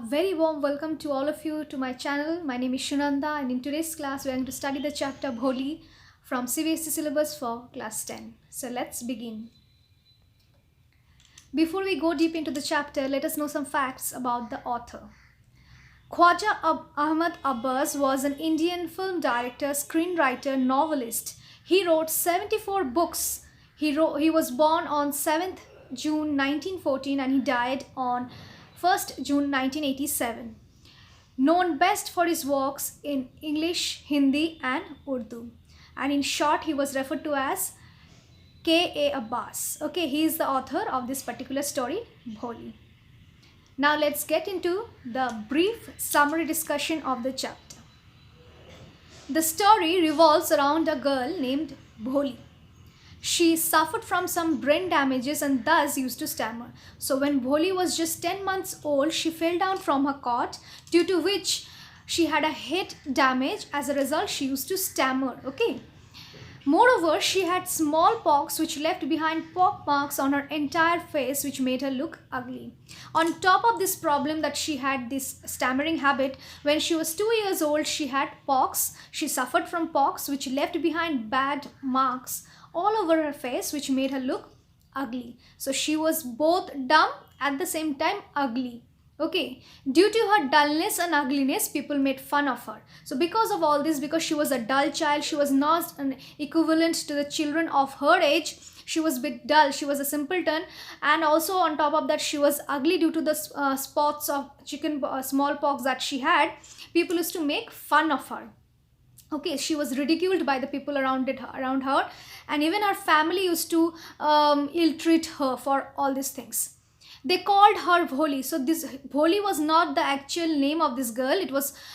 very warm welcome to all of you to my channel. My name is Shunanda, and in today's class we are going to study the chapter Bholi from CBSE syllabus for class 10. So let's begin. Before we go deep into the chapter, let us know some facts about the author. Khwaja Ahmad Abbas was an Indian film director, screenwriter, novelist. He wrote 74 books. He was born on 7th June 1914 and he died on 1st June 1987. Known best for his works in English, Hindi and Urdu. And in short, he was referred to as K.A. Abbas. Okay, he is the author of this particular story, Bholi. Now let's get into the brief summary discussion of the chapter. The story revolves around a girl named Bholi. She suffered from some brain damages and thus used to stammer. So when Bholi was just 10 months old, she fell down from her cot, due to which she had a head damage. As a result, she used to stammer. Okay. Moreover, she had smallpox which left behind pock marks on her entire face, which made her look ugly. On top of this problem that she had this stammering habit, when she was 2 years old, she had pox. She suffered from pox which left behind bad marks all over her face, which made her look ugly. So she was both dumb at the same time ugly. Okay, due to her dullness and ugliness, people made fun of her. So because of all this, because she was a dull child, she was not an equivalent to the children of her age. She was a bit dull, she was a simpleton, and also on top of that, she was ugly due to the spots of smallpox that she had. People used to make fun of her. Okay, she was ridiculed by the people around her, and even her family used to ill-treat her for all these things. They called her Bholi. So this Bholi was not the actual name of this girl.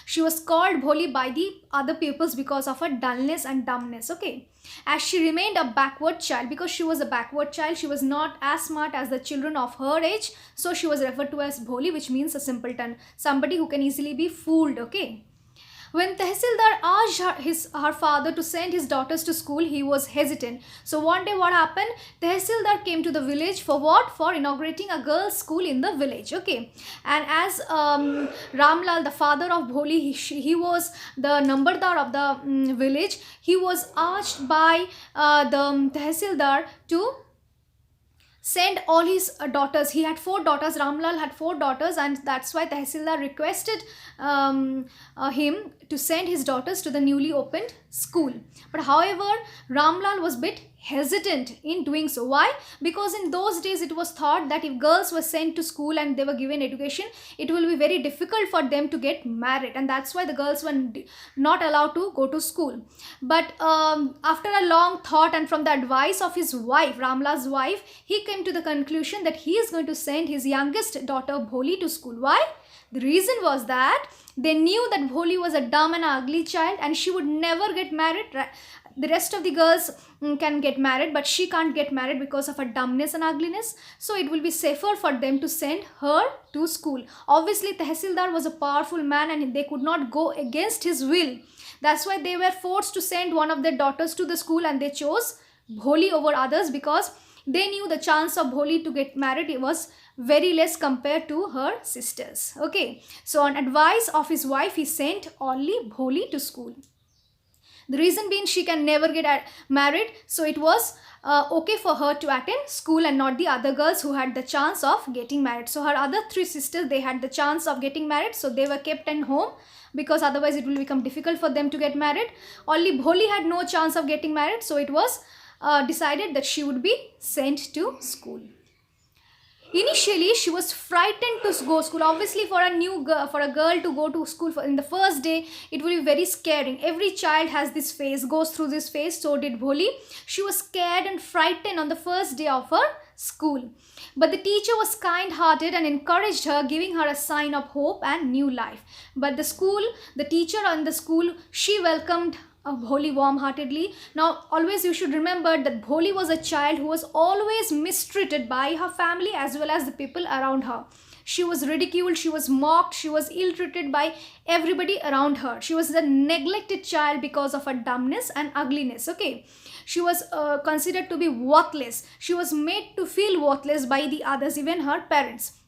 She was called Bholi by the other peoples because of her dullness and dumbness. Okay, as she remained a backward child, because she was a backward child, she was not as smart as the children of her age. So she was referred to as Bholi, which means a simpleton, somebody who can easily be fooled. Okay. When Tehsildar asked her father to send his daughters to school, he was hesitant. So one day what happened? Tehsildar came to the village for what? For inaugurating a girls' school in the village. Okay. And as Ramlal, the father of Bholi, he was the Nambardar of the village. He was asked by the Tehsildar to send all his daughters. He had 4 daughters. Ramlal had 4 daughters, and that's why Tehsildar requested him to send his daughters to the newly opened school. But however, Ramlal was a bit hesitant in doing so. Why? Because in those days it was thought that if girls were sent to school and they were given education, it will be very difficult for them to get married, and that's why the girls were not allowed to go to school. But after a long thought and from the advice of his wife, Ramlal's wife, he came to the conclusion that he is going to send his youngest daughter Bholi to school. Why? The reason was that they knew that Bholi was a dumb and ugly child and she would never get married. The rest of the girls can get married, but she can't get married because of her dumbness and ugliness. So it will be safer for them to send her to school. Obviously, Tehsildar was a powerful man and they could not go against his will. That's why they were forced to send one of their daughters to the school, and they chose Bholi over others because they knew the chance of Bholi to get married, it was very less compared to her sisters. Okay, so on advice of his wife, he sent only Bholi to school. The reason being, she can never get married, so it was okay for her to attend school and not the other girls who had the chance of getting married. So her other 3 sisters, they had the chance of getting married, so they were kept at home because otherwise it will become difficult for them to get married. Only Bholi had no chance of getting married, so it was decided that she would be sent to school. Initially, she was frightened to go to school. Obviously, for a girl to go to school in the first day, it will be very scaring. Every child has this phase, goes through this phase. So did Bholi. She was scared and frightened on the first day of her school. But the teacher was kind-hearted and encouraged her, giving her a sign of hope and new life. But the teacher in the school, she welcomed Bholi warm-heartedly. Now, always you should remember that Bholi was a child who was always mistreated by her family as well as the people around her. She was ridiculed, she was mocked, she was ill-treated by everybody around her. She was a neglected child because of her dumbness and ugliness. Okay, she was considered to be worthless. She was made to feel worthless by the others, even her parents.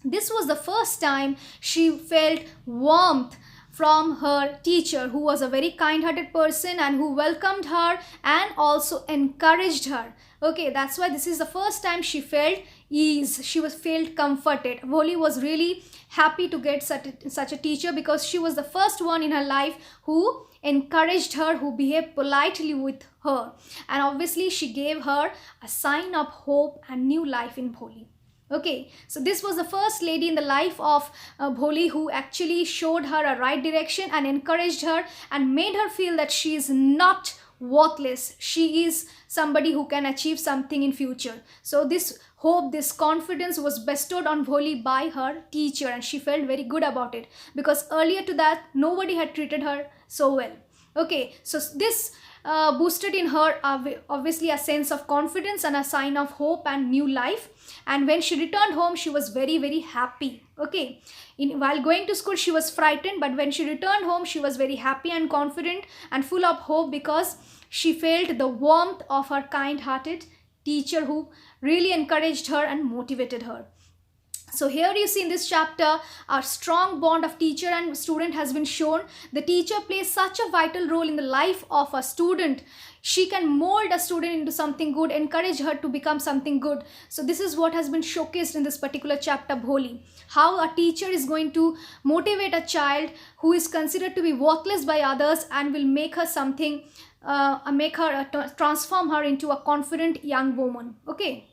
This was the first time she felt warmth from her teacher, who was a very kind-hearted person and who welcomed her and also encouraged her. Okay, that's why this is the first time she felt ease. She was felt comforted. Bholi was really happy to get such a teacher, because she was the first one in her life who encouraged her, who behaved politely with her, and obviously she gave her a sign of hope and new life in Bholi. Okay, so this was the first lady in the life of Bholi, who actually showed her a right direction and encouraged her and made her feel that she is not worthless. She is somebody who can achieve something in future. So this hope, this confidence was bestowed on Bholi by her teacher, and she felt very good about it, because earlier to that nobody had treated her so well. Okay, so this boosted in her obviously a sense of confidence and a sign of hope and new life. And when she returned home, she was very happy. Okay, while going to school she was frightened, but when she returned home she was very happy and confident and full of hope, because she felt the warmth of her kind-hearted teacher, who really encouraged her and motivated her. So here you see in this chapter, a strong bond of teacher and student has been shown. The teacher plays such a vital role in the life of a student. She can mold a student into something good, encourage her to become something good. So this is what has been showcased in this particular chapter, Bholi. How a teacher is going to motivate a child who is considered to be worthless by others, and will make her something, transform her into a confident young woman. Okay.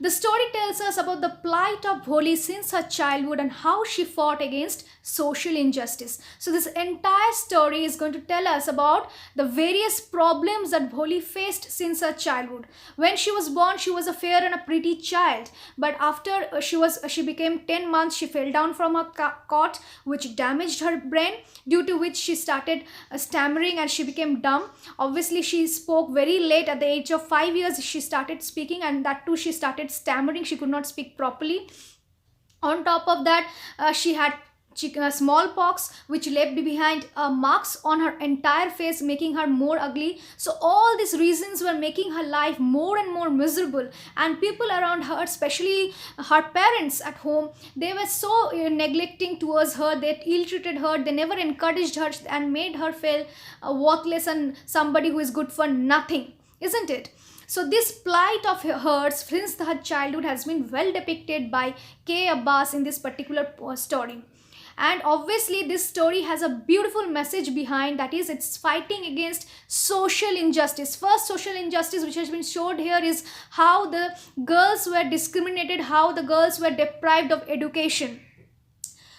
The story tells us about the plight of Bholi since her childhood and how she fought against social injustice. So this entire story is going to tell us about the various problems that Bholi faced since her childhood. When she was born, she was a fair and a pretty child, but after she became 10 months, she fell down from her cot, which damaged her brain, due to which she started stammering and she became dumb. Obviously, she spoke very late. At the age of 5 years, she started speaking, and that too she started stammering. She could not speak properly. On top of that, she had smallpox, which left behind marks on her entire face, making her more ugly. So all these reasons were making her life more and more miserable, and people around her, especially her parents at home, they were so neglecting towards her. They ill-treated her, they never encouraged her, and made her feel worthless and somebody who is good for nothing, isn't it? So this plight of hers since her childhood has been well depicted by K. Abbas in this particular story. And obviously this story has a beautiful message behind, that is, it's fighting against social injustice. First social injustice which has been showed here is how the girls were discriminated, how the girls were deprived of education.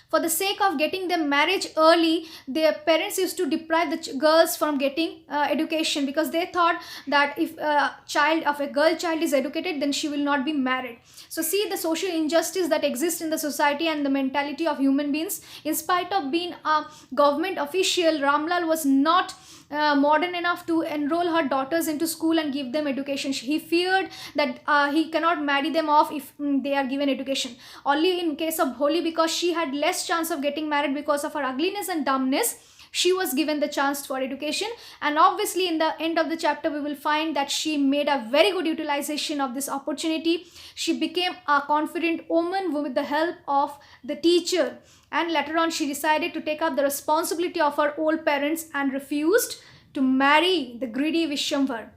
For the sake of getting them marriage early, their parents used to deprive the girls from getting education, because they thought that if a girl child is educated, then she will not be married. So see the social injustice that exists in the society and the mentality of human beings. In spite of being a government official, Ramlal was not modern enough to enroll her daughters into school and give them education. He feared that he cannot marry them off if they are given education. Only in case of Bholi, because she had less chance of getting married because of her ugliness and dumbness, she was given the chance for education. And obviously in the end of the chapter we will find that she made a very good utilization of this opportunity. She became a confident woman with the help of the teacher, and later on she decided to take up the responsibility of her old parents and refused to marry the greedy Vishwambar.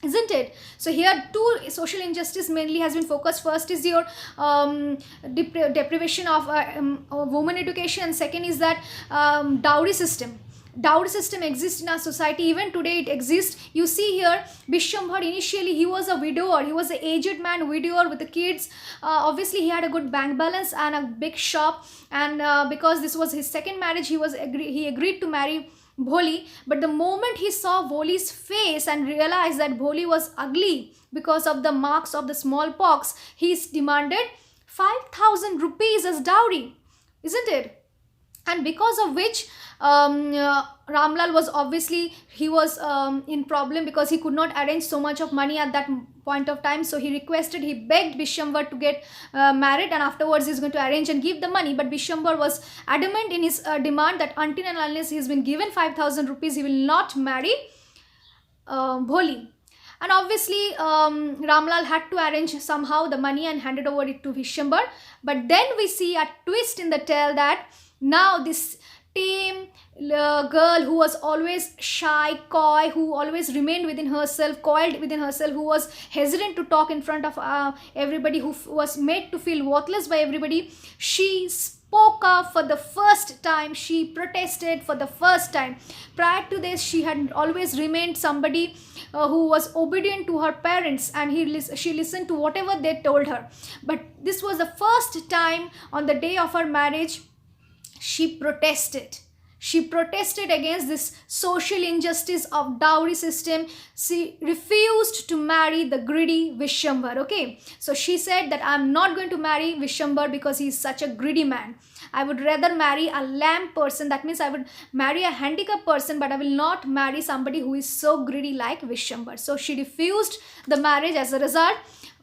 Isn't it? So here two social injustice mainly has been focused. First is your deprivation of women education, and second is that dowry system. Dowry system exists in our society. Even today it exists. You see here Vishwambar, initially he was a widower. He was an aged man, widower with the kids. Obviously he had a good bank balance and a big shop, and because this was his second marriage, he agreed to marry Bholi. But the moment he saw Bholi's face and realized that Bholi was ugly because of the marks of the smallpox, he demanded 5,000 rupees as dowry, isn't it? And because of which Ramlal was obviously, he was in problem, because he could not arrange so much of money at that point of time. So he begged Vishwambar to get married, and afterwards he's going to arrange and give the money. But Vishwambar was adamant in his demand that until and unless he's been given 5,000 rupees, he will not marry Bholi. And obviously Ramlal had to arrange somehow the money and handed over it to Vishwambar. But then we see a twist in the tale that now this tame girl who was always shy, coy, who always remained within herself, coiled within herself, who was hesitant to talk in front of everybody, who was made to feel worthless by everybody, she spoke up for the first time. She protested for the first time. Prior to this, she had always remained somebody who was obedient to her parents, and she listened to whatever they told her. But this was the first time on the day of her marriage she protested. She protested against this social injustice of dowry system. She refused to marry the greedy Vishwambar. Okay, so she said that I'm not going to marry Vishwambar because he's such a greedy man. I would rather marry a lamb person. That means I would marry a handicapped person, but I will not marry somebody who is so greedy like Vishwambar. So she refused the marriage. As a result,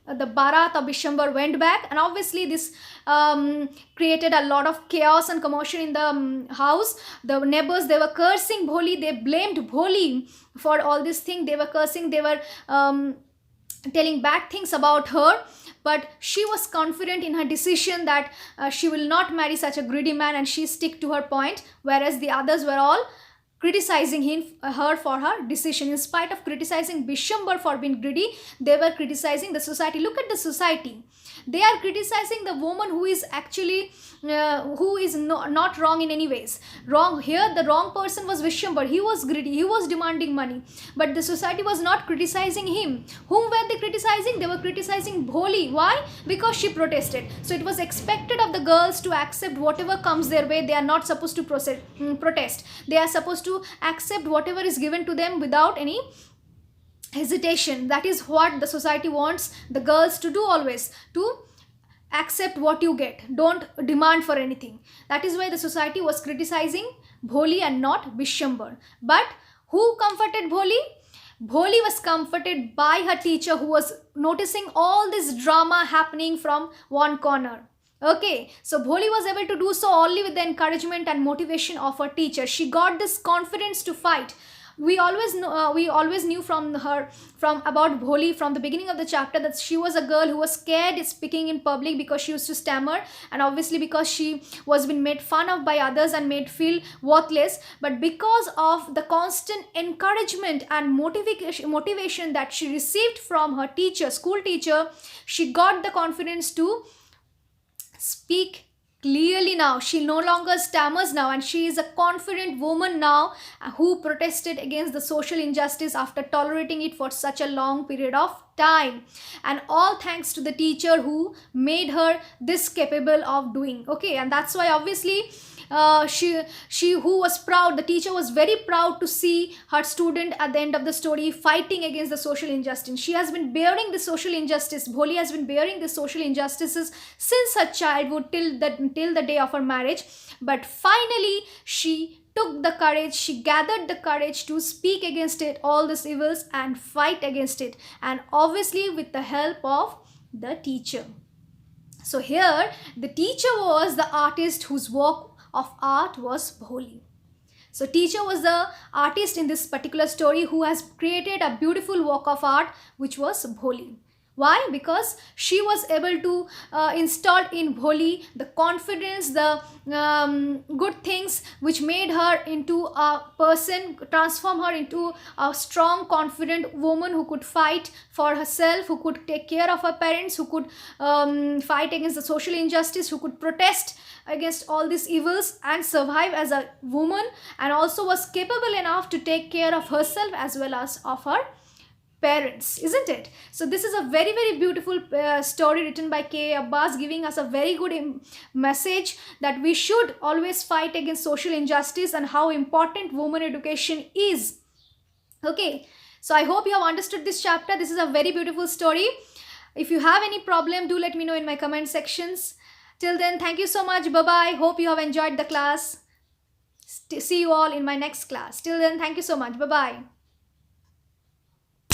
the Bharat of Vishwambar went back, and obviously this created a lot of chaos and commotion in the house. The neighbors, they were cursing Bholi. They blamed Bholi for all this thing. They were cursing. They were telling bad things about her. But she was confident in her decision that she will not marry such a greedy man, and she stick to her point, whereas the others were all criticizing her for her decision. In spite of criticizing Vishwambar for being greedy, they were criticizing the society. Look at the society. They are criticizing the woman who is actually not wrong in any ways. Wrong here, the wrong person was Vishwambar. He was greedy. He was demanding money. But the society was not criticizing him. Whom were they criticizing? They were criticizing Bholi. Why? Because she protested. So it was expected of the girls to accept whatever comes their way. They are not supposed to protest. They are supposed to accept whatever is given to them without any hesitation. That is what the society wants the girls to do always, to accept what you get. Don't demand for anything. That is why the society was criticizing Bholi and not Vishwambar. But who comforted Bholi? Bholi was comforted by her teacher, who was noticing all this drama happening from one corner. Okay, so Bholi was able to do so only with the encouragement and motivation of her teacher. She got this confidence to fight. We always knew from about Bholi from the beginning of the chapter that she was a girl who was scared speaking in public because she used to stammer, and obviously because she was being made fun of by others and made feel worthless. But because of the constant encouragement and motivation that she received from her teacher, school teacher, she got the confidence to speak clearly now. She no longer stammers now, and she is a confident woman now who protested against the social injustice after tolerating it for such a long period of time. And all thanks to the teacher who made her this capable of doing. Okay, and that's why obviously she who was proud, the teacher was very proud to see her student at the end of the story fighting against the social injustice. She has been bearing the social injustice. Bholi has been bearing the social injustices since her childhood till the day of her marriage. But finally she took the courage, she gathered the courage to speak against it, all these evils, and fight against it, and obviously with the help of the teacher. So here the teacher was the artist whose work of art was Bholi. So teacher was the artist in this particular story who has created a beautiful work of art, which was Bholi. Why? Because she was able to install in Bholi the confidence, the good things which made her into a person, transform her into a strong, confident woman who could fight for herself, who could take care of her parents, who could fight against the social injustice, who could protest against all these evils and survive as a woman, and also was capable enough to take care of herself as well as of her parents, isn't it? So this is a very, very beautiful story written by K. Abbas, giving us a very good message that we should always fight against social injustice and how important women education is. Okay, so I hope you have understood this chapter. This is a very beautiful story. If you have any problem, do let me know in my comment sections. Till then, thank you so much. Bye-bye. Hope you have enjoyed the class. See you all in my next class. Till then, thank you so much. Bye-bye.